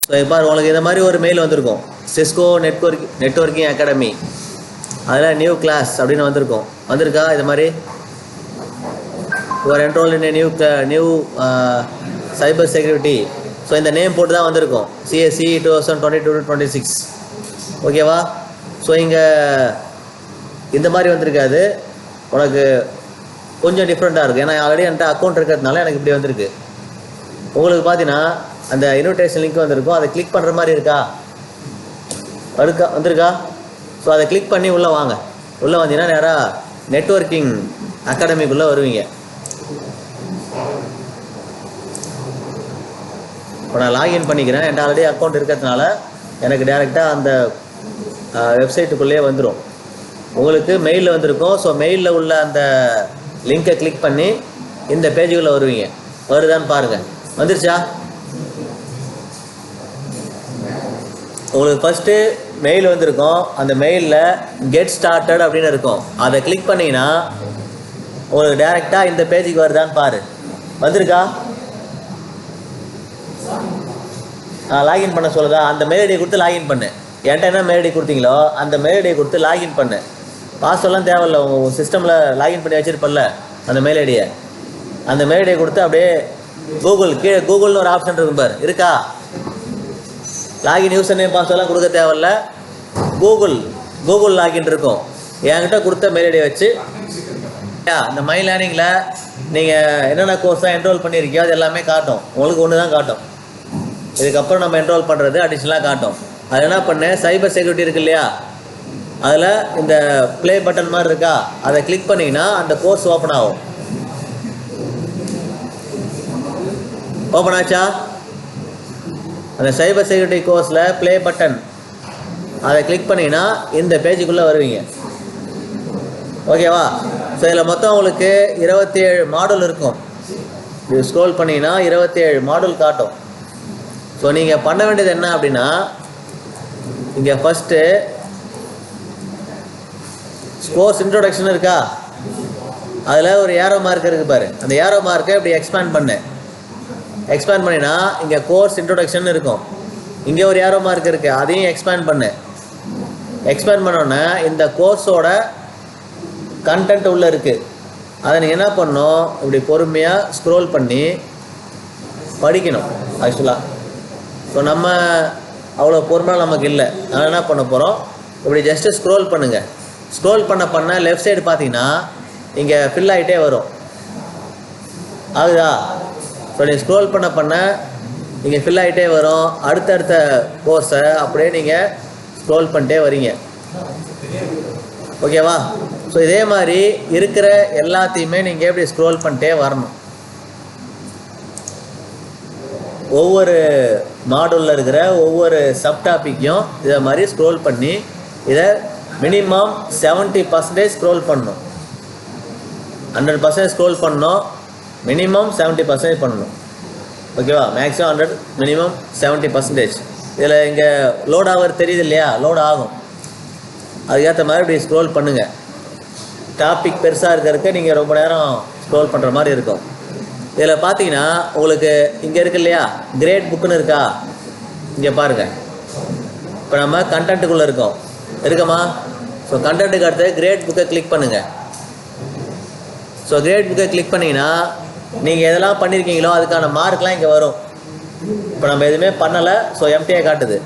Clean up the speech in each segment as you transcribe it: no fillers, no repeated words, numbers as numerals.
So இப்போ உங்களுக்கு இந்த மாதிரி ஒரு மெயில் வந்திருக்கும், சிஸ்கோ நெட்வொர்க்கிங் அகாடமி, அதில் நியூ கிளாஸ் அப்படின்னு வந்திருக்கும். வந்திருக்கா இது மாதிரி? Your enrol in new cyber security. So இந்த நேம் போட்டு தான் வந்திருக்கும், சிஎஸ்சி 2022-26. ஓகேவா? ஸோ இங்கே இந்த மாதிரி வந்திருக்காது, உனக்கு கொஞ்சம் டிஃப்ரெண்ட்டாக இருக்குது. ஏன்னா ஆல்ரெடி என்கிட்ட அக்கௌண்ட் இருக்கிறதுனால எனக்கு இப்படி வந்திருக்கு. உங்களுக்கு பார்த்தீங்கன்னா அந்த இன்விடேஷன் லிங்க் வந்திருக்கும், அதை கிளிக் பண்ணுற மாதிரி இருக்கா? வந்திருக்கா? ஸோ அதை கிளிக் பண்ணி உள்ளே வாங்க. உள்ளே வந்தீங்கன்னா நேராக நெட்வொர்க்கிங் அகாடமிக்குள்ளே வருவீங்க. இப்போ நான் லாகின் பண்ணிக்கிறேன். என்கிட்ட ஆல்ரெடி அக்கௌண்ட் இருக்கிறதுனால எனக்கு டேரெக்டாக அந்த வெப்சைட்டுக்குள்ளேயே வந்துடும். உங்களுக்கு மெயிலில் வந்திருக்கும். ஸோ மெயிலில் உள்ள அந்த லிங்கை கிளிக் பண்ணி இந்த பேஜுக்குள்ளே வருவீங்க. வருதான்னு பாருங்கள். வந்துருச்சா? உங்களுக்கு ஃபஸ்ட்டு மெயில் வந்திருக்கும். அந்த மெயிலில் கெட் ஸ்டார்டட் அப்படின்னு இருக்கும். அதை கிளிக் பண்ணிங்கன்னா உங்களுக்கு டேரெக்டாக இந்த பேஜுக்கு வருதான்னு பாரு. வந்திருக்கா? லாகின் பண்ண சொல்லுதா? அந்த மெயில் ஐடியை கொடுத்து லாகின் பண்ணு. என்கிட்ட என்ன மெயில் ஐடி கொடுத்தீங்களோ அந்த மெயில் ஐடியை கொடுத்து லாகின் பண்ணு. பாஸ்வேர்ட்லாம் தேவையில்லை, உங்கள் சிஸ்டமில் லாகின் பண்ணி வச்சுருப்பல்ல அந்த மெயில் ஐடியை. அந்த மெயில் ஐடியை கொடுத்து அப்படியே கீழே கூகுள்னு ஒரு ஆப்ஷன் இருக்கும் பாரு, இருக்கா? லாகின் யூசர் நேம் பாஸ்வேர்ட்லாம் கொடுக்க தேவையில்ல, கூகுள் லாகின் இருக்கும். என்கிட்ட கொடுத்த மெயில் ஐடியை வச்சு இந்த மை லேர்னிங்கில் நீங்கள் என்னென்ன கோர்ஸாக என்ரோல் பண்ணியிருக்கீங்க அது எல்லாமே காட்டும். உங்களுக்கு ஒன்று தான் காட்டும். இதுக்கப்புறம் நம்ம என்ரோல் பண்ணுறது அடிஷ்னலாக காட்டும். அது என்ன பண்ணேன், சைபர் செக்யூரிட்டி இருக்கு இல்லையா, அதில் இந்த ப்ளே பட்டன் மாதிரி இருக்கா, அதை கிளிக் பண்ணிங்கன்னா அந்த கோர்ஸ் ஓப்பன் ஆகும். ஓப்பன் ஆச்சா? அந்த சைபர் செக்யூரிட்டி கோர்ஸில் ப்ளே பட்டன் அதை கிளிக் பண்ணிங்கன்னா இந்த பேஜுக்குள்ளே வருவீங்க. ஓகேவா? ஸோ இதில் மொத்தம் உங்களுக்கு 27 மாடல் இருக்கும். இது ஸ்க்ரோல் பண்ணிங்கன்னா 27 மாடல் காட்டும். ஸோ நீங்கள் பண்ண வேண்டியது என்ன அப்படின்னா, இங்கே ஃபஸ்ட்டு கோர்ஸ் இன்ட்ரோடக்ஷன் இருக்கா, அதில் ஒரு ஏரோ மார்க் இருக்குது பாரு. அந்த ஏரோ மார்க்கை இப்படி எக்ஸ்பேண்ட் பண்ணினா இங்கே கோர்ஸ் இன்ட்ரோடக்ஷன் இருக்கும். இங்கே ஒரு ஏரோ மார்க் இருக்குது, அதையும் எக்ஸ்பேண்ட் பண்ணோன்னே இந்த கோர்ஸோட கண்டென்ட் உள்ளே இருக்குது. அதை நீங்கள் என்ன பண்ணணும், இப்படி பொறுமையாக ஸ்க்ரோல் பண்ணி படிக்கணும். ஆக்சுவலாக ஸோ நம்ம அவ்வளோ பொறுமையாக நமக்கு இல்லை. அதனால் என்ன பண்ண போகிறோம், இப்படி ஜஸ்ட்டு ஸ்க்ரோல் பண்ணுங்கள். ஸ்க்ரோல் பண்ண லெஃப்ட் சைடு பார்த்தீங்கன்னா இங்கே ஃபில் ஆகிட்டே வரும். ஆகுதா? ஸோ நீங்கள் ஸ்க்ரோல் பண்ண இங்கே ஃபில் ஆகிட்டே வரும். அடுத்தடுத்த கோர்ஸை அப்படியே நீங்கள் ஸ்க்ரோல் பண்ணிட்டே வரீங்க. ஓகேவா? ஸோ இதே மாதிரி இருக்கிற எல்லாத்தையுமே நீங்கள் எப்படி ஸ்க்ரோல் பண்ணிட்டே வரணும். ஒவ்வொரு மாடலில் இருக்கிற ஒவ்வொரு சப்டாப்பிக்கையும் இதை மாதிரி ஸ்க்ரோல் பண்ணி இதை மினிமம் 70% ஸ்க்ரோல் பண்ணணும். 100% ஸ்க்ரோல் பண்ணணும், மினிமம் 70% பண்ணணும். ஓகேவா? Maximum 100, minimum 70%. இதில் இங்கே லோட் ஆகிறது தெரியுது இல்லையா, லோட் ஆகும். அதுக்கேற்ற மாதிரி இப்படி ஸ்க்ரோல் பண்ணுங்கள். டாபிக் பெருசாக இருக்கிறதுக்கு நீங்கள் ரொம்ப நேரம் ஸ்க்ரோல் பண்ணுற மாதிரி இருக்கும். இதில் பார்த்தீங்கன்னா உங்களுக்கு இங்கே இருக்கு இல்லையா, கிரேட் புக்குன்னு இருக்கா, இங்கே பாருங்கள். இப்போ நம்ம கண்டென்ட்டுக்குள்ளே இருக்கோமா? ஸோ கண்டென்ட்டுக்கு அடுத்து கிரேட் புக்கை கிளிக் பண்ணுங்கள். ஸோ கிரேட் புக்கை கிளிக் பண்ணிங்கன்னா நீங்கள் எதெல்லாம் பண்ணியிருக்கீங்களோ அதுக்கான மார்க்லாம் இங்கே வரும். இப்போ நம்ம எதுவுமே பண்ணலை, ஸோ எம்டியாக காட்டுது.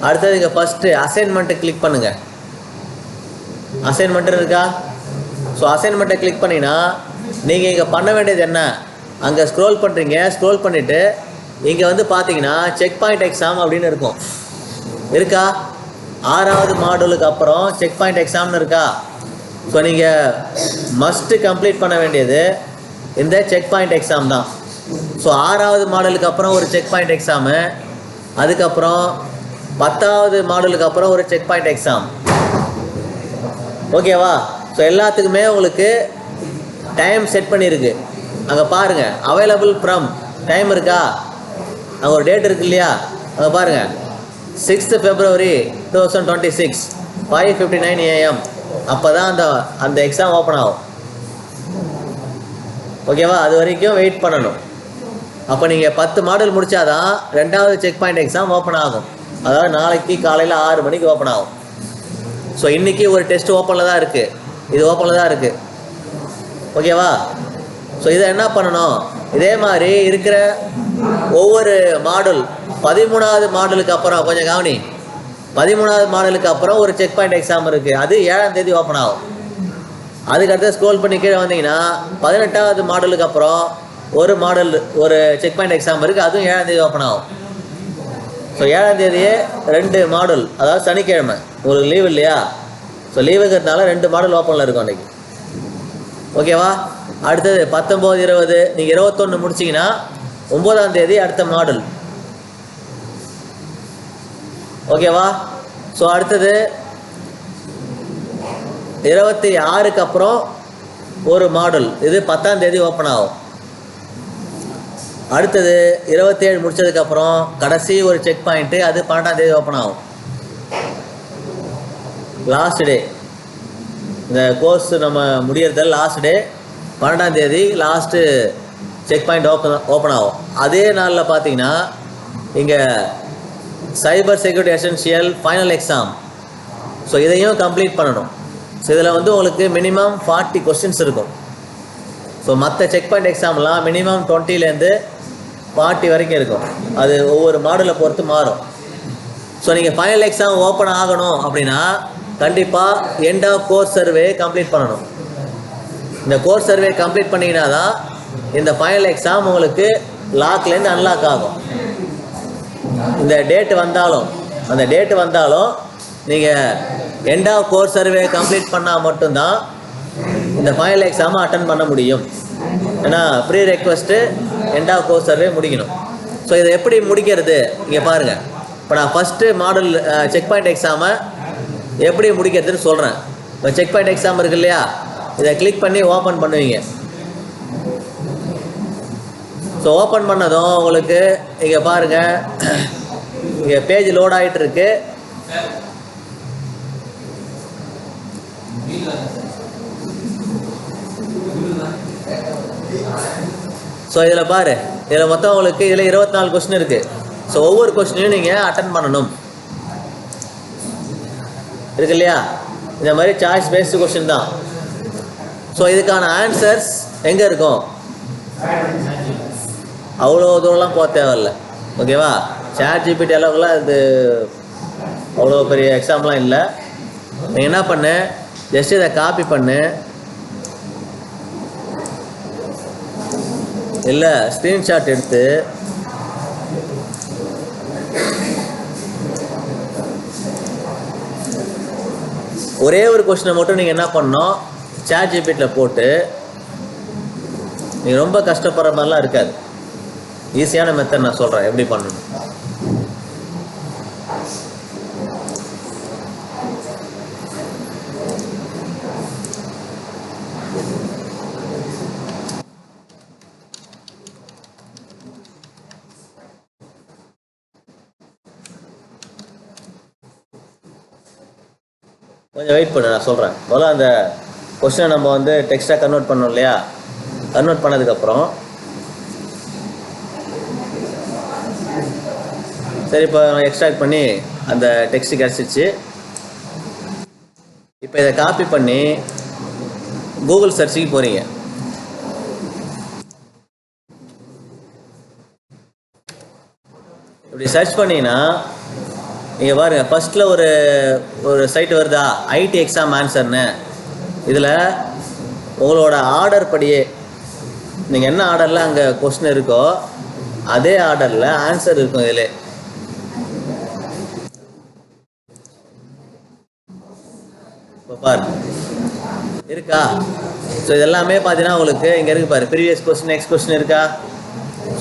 அடுத்தது இங்கே ஃபஸ்ட்டு அசைன்மெண்ட்டை கிளிக் பண்ணுங்கள். அசைன்மெண்ட்டு இருக்கா? ஸோ அசைன்மெண்ட்டை கிளிக் பண்ணிங்கன்னா நீங்கள் இங்கே பண்ண வேண்டியது என்ன, அங்கே ஸ்க்ரோல் பண்ணுறீங்க. ஸ்க்ரோல் பண்ணிவிட்டு இங்கே வந்து பார்த்தீங்கன்னா செக் பாயிண்ட் எக்ஸாம் அப்படின்னு இருக்கும். இருக்கா? 6வது மாடலுக்கு அப்புறம் செக் பாயிண்ட் எக்ஸாம்னு இருக்கா? ஸோ நீங்கள் மஸ்ட்டு கம்ப்ளீட் பண்ண வேண்டியது இந்த செக் பாயிண்ட் எக்ஸாம் தான். ஸோ 6வது மாடலுக்கு அப்புறம் ஒரு செக் பாயிண்ட் எக்ஸாமு, அதுக்கப்புறம் 10வது மாடலுக்கு அப்புறம் ஒரு செக் பாயிண்ட் எக்ஸாம். ஓகேவா? ஸோ எல்லாத்துக்குமே உங்களுக்கு டைம் செட் பண்ணியிருக்கு. அங்கே பாருங்கள், அவைலபிள் ஃப்ரம் டைம் இருக்கா, அங்கே ஒரு டேட் இருக்கு இல்லையா, அங்கே பாருங்கள் 6th February 2026 5:59 AM. அப்போ தான் அந்த எக்ஸாம் ஓப்பன் ஆகும். ஓகேவா? அது வரைக்கும் வெயிட் பண்ணணும். அப்போ நீங்கள் 10 மாடல் முடித்தாதான் 2வது செக் பாயிண்ட் எக்ஸாம் ஓப்பன் ஆகும். அதாவது நாளைக்கு காலையில் 6 மணிக்கு ஓப்பன் ஆகும். ஸோ இன்றைக்கி ஒரு டெஸ்ட் ஓப்பனில் தான் இருக்குது, இது ஓப்பனில் தான் இருக்குது. ஓகேவா? ஸோ இதை என்ன பண்ணணும், இதே மாதிரி இருக்கிற ஒவ்வொரு மாடல் 13வது மாடலுக்கு அப்புறம் கொஞ்சம் கவனி, 13வது மாடலுக்கு அப்புறம் ஒரு செக் பாயிண்ட் எக்ஸாம் இருக்குது, அது 7ஆம் தேதி ஓப்பன் ஆகும். அதுக்கடுத்து ஸ்க்ரோல் பண்ணி கீழே வந்தீங்கன்னா 18வது மாடலுக்கு அப்புறம் ஒரு மாடல் ஒரு செக் பாயிண்ட் எக்ஸாம் இருக்குது, அதுவும் 7ஆம் தேதி ஓப்பன் ஆகும். ஸோ 7ஆம் தேதியே 2 மாடல், அதாவது சனிக்கிழமை ஒரு லீவ் இல்லையா, ஸோ லீவுங்கிறதுனால 2 மாடல் ஓப்பனில் இருக்கும் அன்றைக்கி. ஓகேவா? அடுத்தது 19, 20, நீங்கள் 21 முடிச்சிங்கன்னா 9ஆம் தேதி அடுத்த மாடல். ஓகேவா? ஸோ அடுத்தது 26க்கு அப்புறம் ஒரு மாடல், இது 10ஆம் தேதி ஓப்பன் ஆகும். அடுத்தது 27 முடிச்சதுக்கப்புறம் கடைசி ஒரு செக் பாயிண்ட்டு, அது 12ஆம் தேதி ஓப்பன் ஆகும். லாஸ்ட் டே இந்த கோர்ஸ் நம்ம முடியறதில் லாஸ்ட் டே 12ஆம் தேதி லாஸ்ட்டு செக் பாயிண்ட் ஓப்பன் ஆகும். அதே நாளில் பார்த்தீங்கன்னா இங்கே cyber security essential final exam. So இதையும் கம்ப்ளீட் பண்ணணும். ஸோ இதில் வந்து உங்களுக்கு மினிமம் 40 கொஸ்டின்ஸ் இருக்கும். ஸோ மற்ற செக் பாயிண்ட் எக்ஸாம்லாம் மினிமம் 20லேருந்து 40 வரைக்கும் இருக்கும். அது ஒவ்வொரு மாடலை பொறுத்து மாறும். ஸோ நீங்கள் ஃபைனல் எக்ஸாம் ஓப்பன் ஆகணும் அப்படின்னா கண்டிப்பாக end of course survey complete பண்ணணும். இந்த கோர்ஸ் சர்வே கம்ப்ளீட் பண்ணிங்கன்னா தான் இந்த ஃபைனல் எக்ஸாம் உங்களுக்கு லாக்லேருந்து அன்லாக் ஆகும். இந்த டேட்டு வந்தாலும் அந்த டேட்டு வந்தாலும் நீங்கள் end of course survey complete பண்ணால் மட்டும்தான் இந்த ஃபைனல் எக்ஸாமை அட்டன் பண்ண முடியும். ஏன்னா pre request end of course survey முடிக்கணும். ஸோ இதை எப்படி முடிக்கிறது இங்கே பாருங்கள். இப்போ நான் ஃபஸ்ட்டு மாடல் செக் பாயிண்ட் எக்ஸாமை எப்படி முடிக்கிறதுன்னு சொல்கிறேன். இப்போ செக் பாயிண்ட் எக்ஸாம் இருக்கு இல்லையா, இதை கிளிக் பண்ணி ஓப்பன் பண்ணுவீங்க. ஸோ ஓப்பன் பண்ணதும் உங்களுக்கு இங்கே பாருங்கள், இங்கே பேஜ் லோட் ஆகிட்டு இருக்கு. ஸோ இதில் பாரு, இதில் மொத்தம் உங்களுக்கு இதில் 24 கொஸ்டின் இருக்குது. ஸோ ஒவ்வொரு கொஸ்டினையும் நீங்கள் அட்டன் பண்ணணும் இருக்கு இல்லையா. இந்த மாதிரி சாய்ஸ் பேஸ்டு கொஸ்டின் தான். ஸோ இதுக்கான ஆன்சர்ஸ் எங்கே இருக்கும், அவ்வளோ தூரம்லாம் போக தேவையில்லை. ஓகேவா? சாட் ஜிபிடி அளவுக்குலாம் இது அவ்வளோ பெரிய எக்ஸாம்லாம் இல்லை. நீங்கள் என்ன பண்ணு, ஜஸ்ட் இதை காப்பி பண்ணு, இல்லை ஸ்க்ரீன்ஷாட் எடுத்து ஒரே ஒரு கொஸ்டினை மட்டும் நீங்கள் என்ன பண்ணணும், சாட் ஜிபிடியில் போட்டு, நீங்கள் ரொம்ப கஷ்டப்படுற மாதிரிலாம் இருக்காது. ஈஸியான மெத்தட் நான் சொல்கிறேன் எப்படி பண்ணணும். கொஞ்சம் வெயிட் பண்ணு, நான் சொல்கிறேன். முதல்ல அந்த கொஸ்டினை நம்ம வந்து டெக்ஸ்ட்டாக கன்வெர்ட் பண்ணோம் இல்லையா, கன்வெர்ட் பண்ணதுக்கப்புறம் சரி இப்போ எக்ஸ்ட்ராக்ட் பண்ணி அந்த டெக்ஸ்ட் கிடச்சிச்சு. இப்போ இதை காப்பி பண்ணி கூகுள் சர்ச்சுக்கு போகிறீங்க. இப்படி சர்ச் பண்ணிங்கன்னா இங்கே பாருங்கள், ஃபஸ்ட்டில் ஒரு சைட் வருதா, ஐடி எக்ஸாம் ஆன்சர்னு. இதில் உங்களோட ஆர்டர் படியே நீங்கள் என்ன ஆர்டரில் அங்கே கொஸ்டின் இருக்கோ அதே ஆர்டரில் ஆன்சர் இருக்கும். இதில் இப்போ பாரு இருக்கா. ஸோ இதெல்லாமே பார்த்தீங்கன்னா உங்களுக்கு இங்கே இருக்குது பாரு, ப்ரீவியஸ் கொஸ்டின், நெக்ஸ்ட் கொஸ்டின் இருக்கா.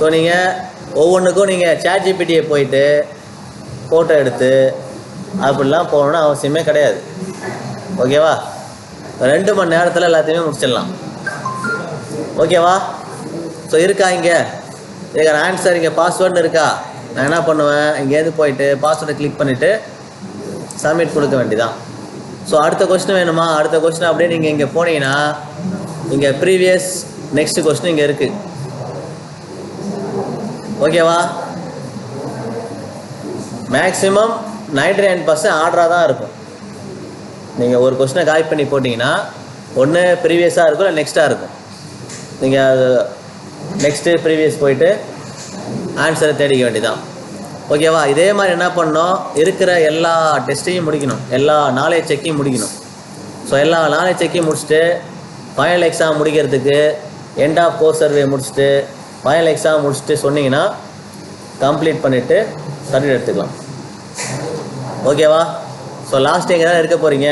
ஸோ நீங்கள் ஒவ்வொன்றுக்கும் நீங்கள் சாட் ஜிபிடியை போயிட்டு ஃபோட்டோ எடுத்து அப்படிலாம் போகணுன்னு அவசியமே கிடையாது. ஓகேவா? 2 மணி நேரத்தில் எல்லாத்தையுமே முடிச்சிடலாம். ஓகேவா? ஸோ இருக்கா இங்கே இதுக்கான ஆன்சர், இங்கே பாஸ்வேர்டுன்னு இருக்கா. நான் என்ன பண்ணுவேன், இங்கேருந்து போயிட்டு பாஸ்வேர்டை கிளிக் பண்ணிவிட்டு சப்மிட் கொடுக்க வேண்டியதான். ஸோ அடுத்த கொஸ்டின் வேணுமா, அடுத்த கொஸ்டின் அப்படியே நீங்கள் இங்கே போனீங்கன்னா இங்கே ப்ரீவியஸ் நெக்ஸ்ட் கொஸ்டின் இங்கே இருக்குது. ஓகேவா? மேக்ஸிமம் 99% ஆர்டராக தான் இருக்கும். நீங்கள் ஒரு கொஸ்டினை காப்பி பண்ணி போட்டிங்கன்னா ஒன்று ப்ரீவியஸாக இருக்கும், இல்லை நெக்ஸ்ட்டாக இருக்கும். நீங்கள் அது நெக்ஸ்ட்டு ப்ரீவியஸ் போயிட்டு ஆன்சரை தேடிக்க வேண்டியதான். ஓகேவா? இதே மாதிரி என்ன பண்ணணும், இருக்கிற எல்லா டெஸ்ட்டையும் முடிக்கணும், எல்லா நாலேஜ் செக்கையும் முடிக்கணும். ஸோ எல்லா நாலேஜ் செக்கையும் முடிச்சுட்டு ஃபைனல் எக்ஸாம் முடிக்கிறதுக்கு எண்ட் ஆஃப் கோர்ஸ் சர்வே முடிச்சுட்டு ஃபைனல் எக்ஸாம் முடிச்சுட்டு சொன்னீங்கன்னா கம்ப்ளீட் பண்ணிவிட்டு சர்டிஃபிகேட் எடுத்துக்கலாம். ஓகேவா? ஸோ லாஸ்ட் எங்கே தான் இருக்க போகிறீங்க,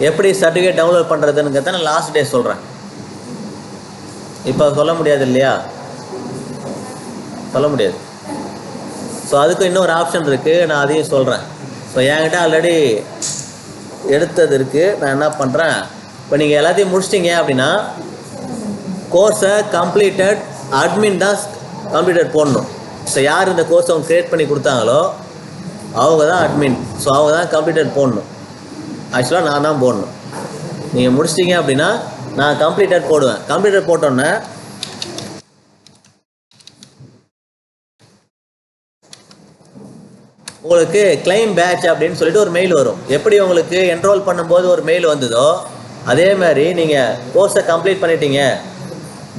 எப்படி சர்டிஃபிகேட் டவுன்லோட் பண்ணுறதுங்கிறத நான் லாஸ்ட் டே சொல்கிறேன். இப்போ சொல்ல முடியாது இல்லையா? சொல்ல முடியாது. ஸோ அதுக்கு இன்னொரு ஆப்ஷன் இருக்குது, நான் அதையும் சொல்கிறேன். ஸோ என்கிட்ட ஆல்ரெடி எடுத்தது இருக்குது. நான் என்ன பண்ணுறேன், இப்போ நீங்கள் எல்லாத்தையும் முடிச்சிட்டிங்க அப்படின்னா கோர்ஸை கம்ப்ளீட்டட் அட்மின் தான் கம்ப்ளீட்டட் போடணும். ஸோ யார் இந்த கோர்ஸை அவங்க க்ரியேட் பண்ணி கொடுத்தாங்களோ அவங்க தான் அட்மின். ஸோ அவங்க தான் கம்ப்ளீட்டட் போடணும். ஆக்சுவலாக நான் தான் போடணும். நீங்கள் முடிச்சிட்டிங்க அப்படின்னா நான் கம்ப்ளீட்டட் போடுவேன். கம்ப்ளீட்டட் போட்டோன்னே உங்களுக்கு கிளைம் பேட்ச் அப்படின்னு சொல்லிட்டு ஒரு மெயில் வரும். எப்படி உங்களுக்கு என்ரோல் பண்ணும்போது ஒரு மெயில் வந்ததோ அதே மாதிரி நீங்கள் கோர்ஸை கம்ப்ளீட் பண்ணிட்டீங்க,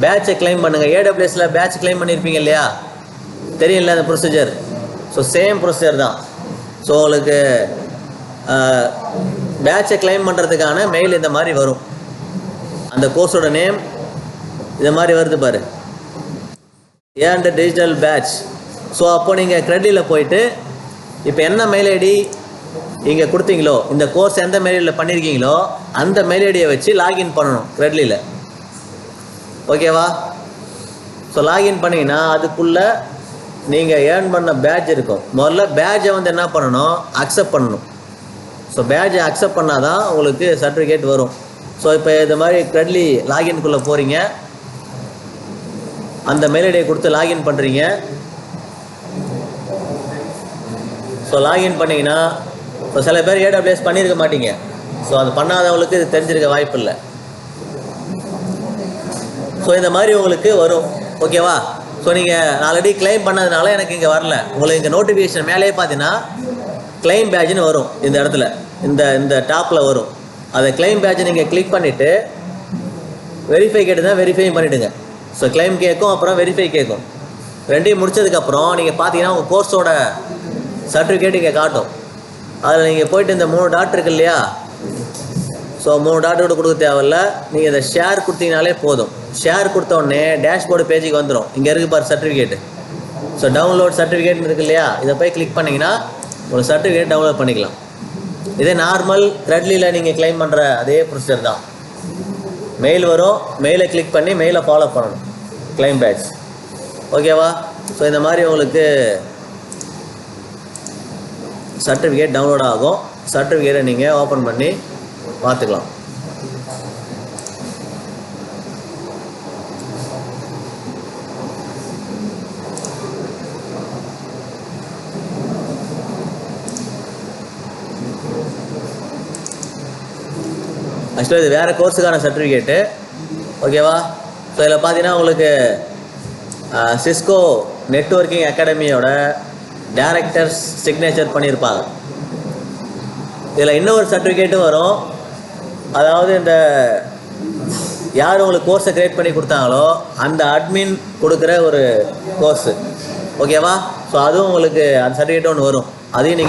பேட்சை கிளைம் பண்ணுங்கள். ஏடபிள்யூஎஸில் பேட்ச் கிளைம் பண்ணியிருப்பீங்க இல்லையா, தெரியல அந்த ப்ரொசீஜர். ஸோ சேம் ப்ரொசீஜர் தான். ஸோ உங்களுக்கு பேட்சை கிளைம் பண்ணுறதுக்கான மெயில் இந்த மாதிரி வரும். அந்த கோர்ஸோட நேம் இந்த மாதிரி வருது பாரு, ஏண்ட் டிஜிட்டல் பேட்ச். ஸோ அப்போ நீங்கள் கிரெடிட்டில் போயிட்டு இப்போ என்ன மெயில் ஐடி இங்கே கொடுத்தீங்களோ, இந்த கோர்ஸ் எந்த மெயில் ஐடியில் பண்ணியிருக்கீங்களோ அந்த மெயில் ஐடியை வச்சு லாகின் பண்ணணும் கிரெடிட்டில். ஓகேவா? ஸோ லாகின் பண்ணிங்கன்னா அதுக்குள்ளே நீங்கள் ஏர்ன் பண்ண பேட்ச் இருக்கும். முதல்ல பேட்சை வந்து என்ன பண்ணணும், அக்செப்ட் பண்ணணும். ஸோ பேட்சை அக்செப்ட் பண்ணால் தான் உங்களுக்கு சர்டிஃபிகேட் வரும். ஸோ இப்போ இது மாதிரி கிரெடிட்லி லாகின்குள்ளே போகிறீங்க, அந்த மெயில் ஐடியை கொடுத்து லாகின் பண்ணுறீங்க. ஸோ லாகின் பண்ணிங்கன்னா இப்போ சில பேர் ஏடபிள்யூஎஸ் பண்ணியிருக்க மாட்டீங்க. ஸோ அது பண்ணாதவங்களுக்கு இது தெரிஞ்சிருக்க வாய்ப்பு இல்லை. ஸோ இந்த மாதிரி உங்களுக்கு வரும். ஓகேவா? ஸோ நீங்கள் ஆல்ரெடி கிளைம் பண்ணதுனால எனக்கு இங்கே வரல. உங்களுக்கு இங்கே நோட்டிஃபிகேஷன் மேலேயே பார்த்தீங்கன்னா கிளைம் பேட்ச்னு வரும். இந்த இடத்துல இந்த டாப்பில் வரும். அதை கிளைம் பேட்சை நீங்கள் கிளிக் பண்ணிவிட்டு வெரிஃபை கேட்டு தான் வெரிஃபையும் பண்ணிவிடுங்க. ஸோ கிளைம் கேட்கும், அப்புறம் வெரிஃபை கேட்கும். ரெண்டையும் முடிச்சதுக்கப்புறம் நீங்கள் பார்த்தீங்கன்னா உங்கள் கோர்ஸோட சர்டிஃபிகேட் இங்கே காட்டும். அதில் நீங்கள் போய்ட்டு இந்த 3 டாட் இருக்கு இல்லையா, ஸோ 3 டாட் கூட கொடுக்க தேவையில்ல. நீங்கள் இதை ஷேர் கொடுத்தீங்கனாலே போதும். ஷேர் கொடுத்தோடனே டேஷ்போர்டு பேஜுக்கு வந்துடும். இங்கே இருக்குது பாரு சர்டிஃபிகேட்டு. ஸோ டவுன்லோட் சர்டிஃபிகேட்னு இருக்குது இல்லையா, இதை போய் கிளிக் பண்ணிங்கன்னா ஒரு சர்டிஃபிகேட் டவுன்லோட் பண்ணிக்கலாம். இதே நார்மல் த்ரெட்லியில் நீங்கள் கிளைம் பண்ணுற அதே ப்ரொசீஜர் தான். மெயில் வரும், மெயிலை கிளிக் பண்ணி மெயிலை ஃபாலோ பண்ணணும், கிளைம் பேட்ச். ஓகேவா? ஸோ இந்த மாதிரி உங்களுக்கு சர்டிஃபிகேட் டவுன்லோட் ஆகும். சர்டிஃபிகேட்டை நீங்கள் ஓப்பன் பண்ணி பார்த்துக்கலாம். ஆக்சுவலாக இது வேறு கோர்ஸுக்கான சர்டிஃபிகேட்டு. ஓகேவா? ஸோ இதில் பார்த்தீங்கன்னா உங்களுக்கு சிஸ்கோ நெட்வொர்க்கிங் அகாடமியோட டைரக்டர்ஸ் சிக்னேச்சர் பண்ணியிருப்பாங்க. இதில் இன்னொரு சர்டிஃபிகேட்டும் வரும். அதாவது இந்த யார் உங்களுக்கு கோர்ஸை க்ரியேட் பண்ணி கொடுத்தாங்களோ அந்த அட்மின் கொடுக்குற ஒரு கோர்ஸு. ஓகேவா? ஸோ அதுவும் உங்களுக்கு அந்த சர்டிஃபிகேட் ஒன்று வரும். அதையும் நீங்கள்